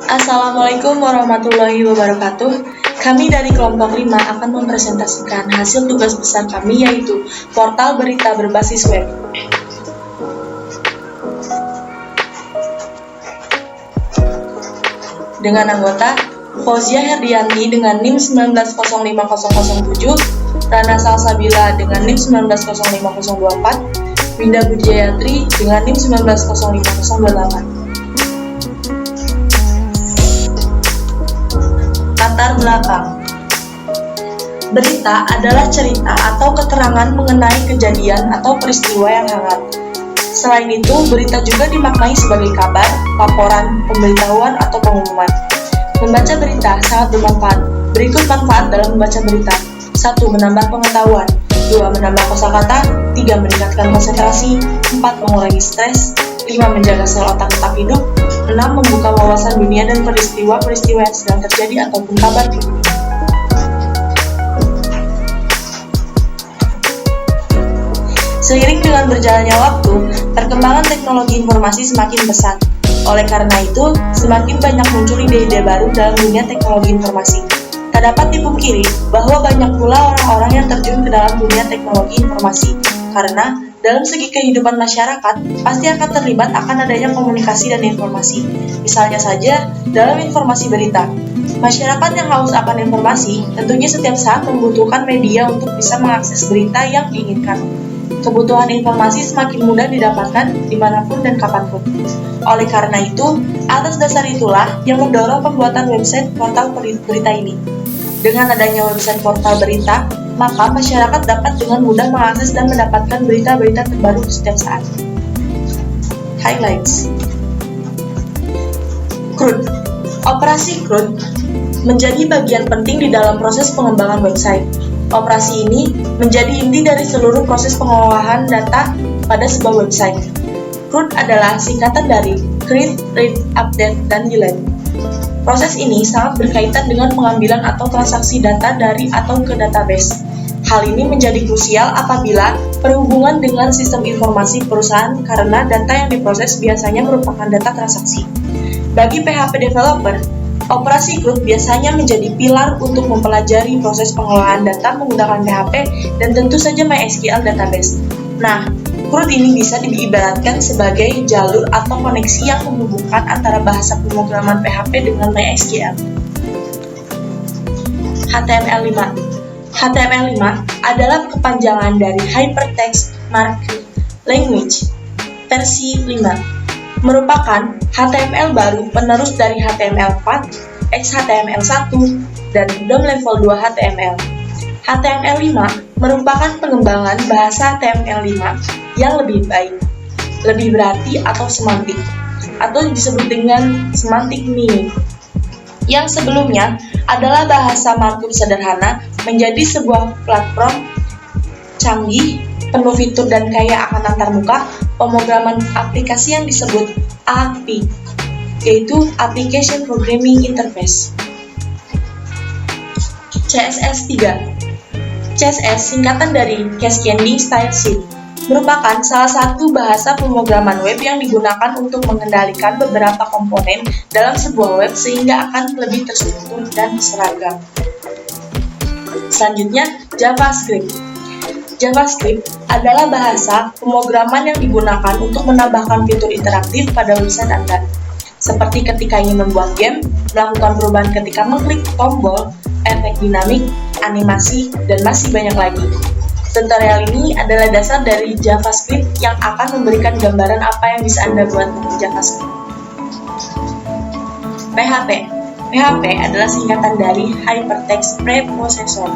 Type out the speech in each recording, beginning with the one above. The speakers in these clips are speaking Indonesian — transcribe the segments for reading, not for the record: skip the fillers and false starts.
Assalamualaikum warahmatullahi wabarakatuh. Kami dari kelompok 5 akan mempresentasikan hasil tugas besar kami, yaitu portal berita berbasis web. Dengan anggota Fauzia Herdianti dengan NIM 1905007, Rana Salsabila dengan NIM 1905024, Winda Budjayatri dengan NIM 1905028. Latar belakang. Berita adalah cerita atau keterangan mengenai kejadian atau peristiwa yang hangat. Selain itu, berita juga dimaknai sebagai kabar, laporan, pemberitahuan, atau pengumuman. Membaca berita sangat bermanfaat. Berikut manfaat dalam membaca berita. 1. Menambah pengetahuan. 2. Menambah kosakata. 3. Meningkatkan konsentrasi. 4. Mengurangi stres. 5. Menjaga sel otak tetap hidup. 6. Membuka wawasan dunia dan peristiwa-peristiwa yang sedang terjadi ataupun kabar di dunia. Seiring dengan berjalannya waktu, perkembangan teknologi informasi semakin pesat. Oleh karena itu, semakin banyak muncul ide-ide baru dalam dunia teknologi informasi. Tak dapat dipungkiri bahwa banyak pula orang-orang yang terjun ke dalam dunia teknologi informasi, karena dalam segi kehidupan masyarakat, pasti akan terlibat akan adanya komunikasi dan informasi. Misalnya saja, dalam informasi berita. Masyarakat yang haus akan informasi, tentunya setiap saat membutuhkan media untuk bisa mengakses berita yang diinginkan. Kebutuhan informasi semakin mudah didapatkan dimanapun dan kapanpun. Oleh karena itu, atas dasar itulah yang mendorong pembuatan website portal berita ini. Dengan adanya website portal berita, maka masyarakat dapat dengan mudah mengakses dan mendapatkan berita-berita terbaru setiap saat. Highlights. CRUD. Operasi CRUD menjadi bagian penting di dalam proses pengembangan website. Operasi ini menjadi inti dari seluruh proses pengolahan data pada sebuah website. CRUD adalah singkatan dari Create, Read, Update, dan Delete. Proses ini sangat berkaitan dengan pengambilan atau transaksi data dari atau ke database. Hal ini menjadi krusial apabila berhubungan dengan sistem informasi perusahaan karena data yang diproses biasanya merupakan data transaksi. Bagi PHP developer, operasi CRUD biasanya menjadi pilar untuk mempelajari proses pengolahan data menggunakan PHP dan tentu saja MySQL database. Nah, CRUD ini bisa diibaratkan sebagai jalur atau koneksi yang menghubungkan antara bahasa pemrograman PHP dengan MySQL. HTML5. HTML5 adalah kepanjangan dari Hypertext Markup Language versi 5. Merupakan HTML baru penerus dari HTML4, XHTML1, dan DOM level 2 HTML. HTML5 merupakan pengembangan bahasa HTML5 yang lebih baik, lebih berarti atau semantik, atau disebut dengan semantic meaning. Yang sebelumnya adalah bahasa markup sederhana menjadi sebuah platform canggih, penuh fitur dan kaya akan antarmuka pemrograman aplikasi yang disebut API, yaitu Application Programming Interface. CSS 3. CSS singkatan dari Cascading Style Sheet merupakan salah satu bahasa pemrograman web yang digunakan untuk mengendalikan beberapa komponen dalam sebuah web sehingga akan lebih terstruktur dan seragam. Selanjutnya, JavaScript. JavaScript adalah bahasa pemrograman yang digunakan untuk menambahkan fitur interaktif pada website Anda, seperti ketika ingin membuat game, melakukan perubahan ketika mengklik tombol, efek dinamik, animasi, dan masih banyak lagi. Tutorial ini adalah dasar dari JavaScript yang akan memberikan gambaran apa yang bisa Anda buat dengan JavaScript. PHP. PHP adalah singkatan dari Hypertext Preprocessor,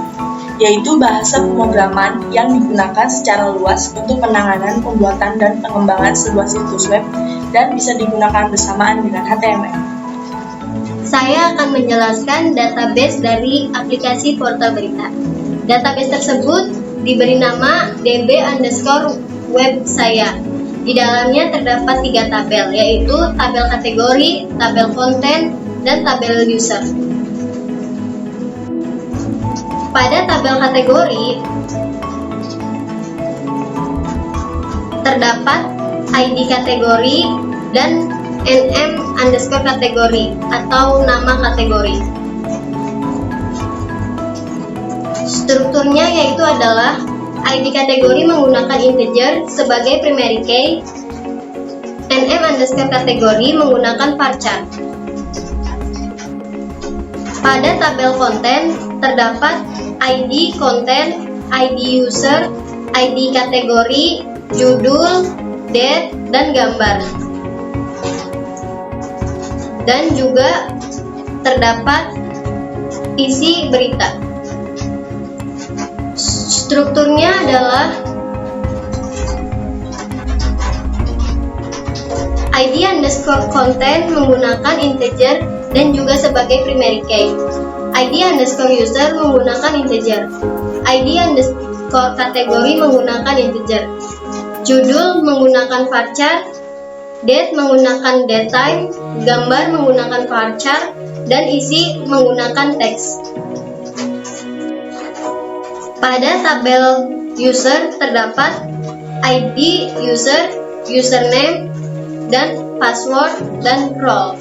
yaitu bahasa pemrograman yang digunakan secara luas untuk penanganan, pembuatan, dan pengembangan sebuah situs web dan bisa digunakan bersamaan dengan HTML. Saya akan menjelaskan database dari aplikasi portal berita. Database tersebut diberi nama db_web saya. Di dalamnya terdapat 3 tabel, yaitu tabel kategori, tabel konten, dan tabel user. Pada tabel kategori, terdapat ID kategori dan NM underscore kategori atau nama kategori. Strukturnya yaitu adalah ID kategori menggunakan integer sebagai primary key, nm underscore kategori menggunakan varchar. Pada tabel konten terdapat ID konten, ID user, ID kategori, judul, date, dan gambar. Dan juga terdapat isi berita. Strukturnya adalah ID underscore content menggunakan integer dan juga sebagai primary key. ID underscore user menggunakan integer. ID underscore kategori menggunakan integer. Judul menggunakan varchar. Date menggunakan datetime. Gambar menggunakan varchar. Dan isi menggunakan teks. Pada tabel user terdapat ID user, username, dan password, dan role.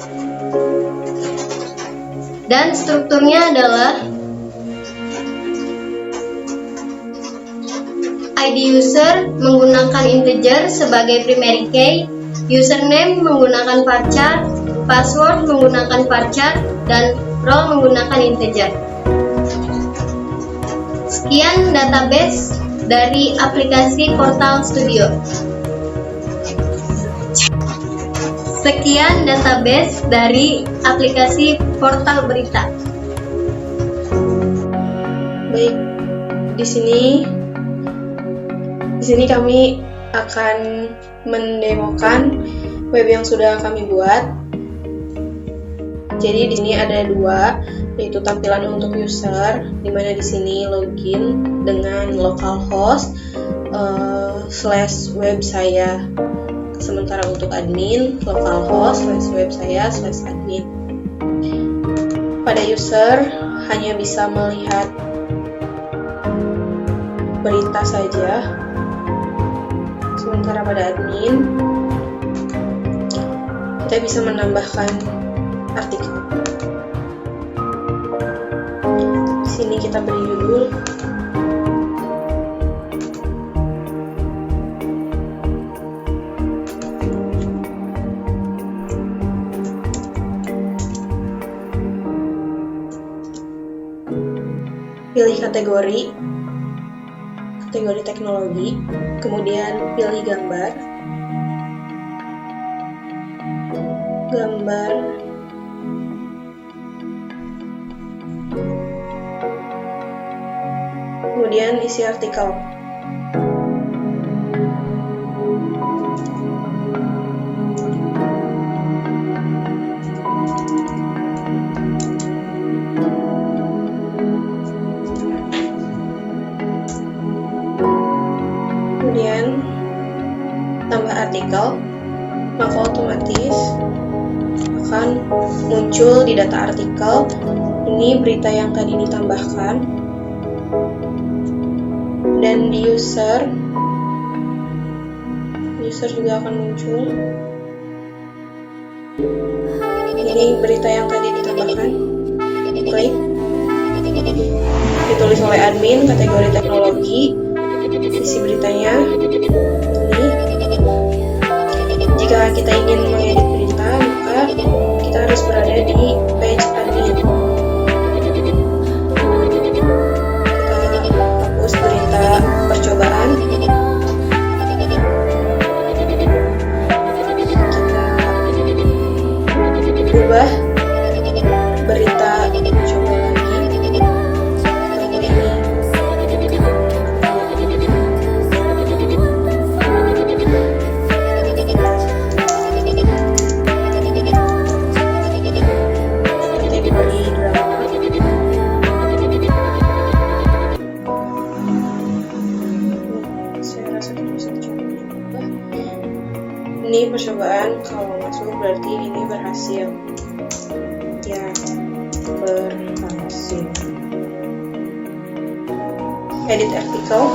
Dan strukturnya adalah ID user menggunakan integer sebagai primary key, username menggunakan varchar, password menggunakan varchar, dan role menggunakan integer. Sekian database dari aplikasi Portal Studio. Sekian database dari aplikasi Portal Berita. Baik, di sini kami akan mendemokan web yang sudah kami buat. Jadi di sini ada dua, yaitu tampilan untuk user, di mana di sini login dengan localhost /web saya. Sementara untuk admin, localhost /web saya /admin. Pada user hanya bisa melihat berita saja. Sementara pada admin kita bisa menambahkan artikel. Di sini kita beri judul. Pilih kategori teknologi, kemudian pilih gambar, kemudian isi artikel. Kemudian tambah artikel, maka otomatis akan muncul di data artikel ini berita yang tadi ditambahkan, dan di user juga akan muncul ini berita yang tadi ditambahkan. Klik, ditulis oleh admin, kategori teknologi, isi beritanya ini. Jika kita ingin mengedit berita, maka kita harus berada di page admin. Kita hapus berita percobaan. Kita ubah berita coba lagi atau ini. Ini percobaan, kalau masuk berarti ini berhasil. Ya, berhasil. Edit artikel.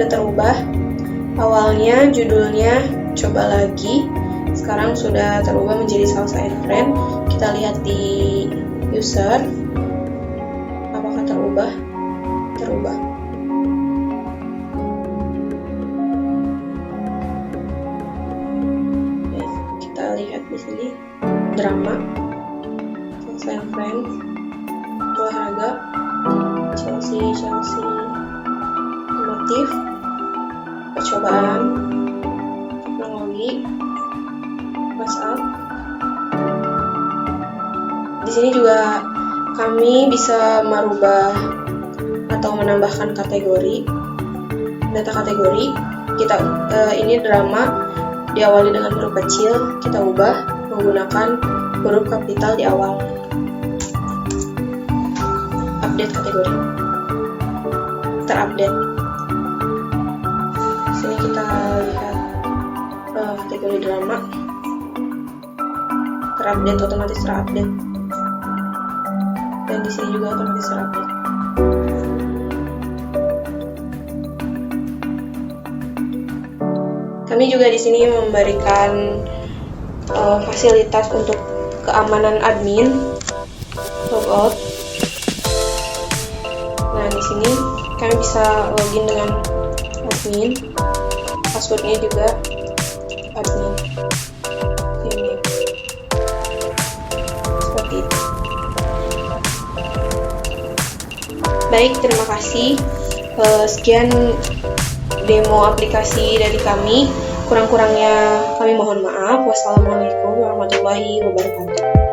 terubah. Awalnya judulnya coba lagi, sekarang sudah terubah menjadi salsa and friend. Kita lihat di user, apakah terubah? Terubah. Baik, kita lihat di sini drama, salsa and friend, olahraga, Chelsea, motif, percobaan, teknologi, WhatsApp. Di sini juga kami bisa merubah atau menambahkan kategori, data kategori. Ini drama diawali dengan huruf kecil, kita ubah menggunakan huruf kapital di awal. Update kategori, terupdate. Sini kita lihat kategori drama, terupdate, otomatis terupdate. Dan di sini juga otomatis terupdate. Kami juga di sini memberikan fasilitas untuk keamanan admin, logout. Nah, di sini kami bisa login dengan admin, passwordnya juga admin. Ini seperti itu. Baik, terima kasih. Sekian demo aplikasi dari kami. Kurang-kurangnya kami mohon maaf. Wassalamualaikum warahmatullahi wabarakatuh.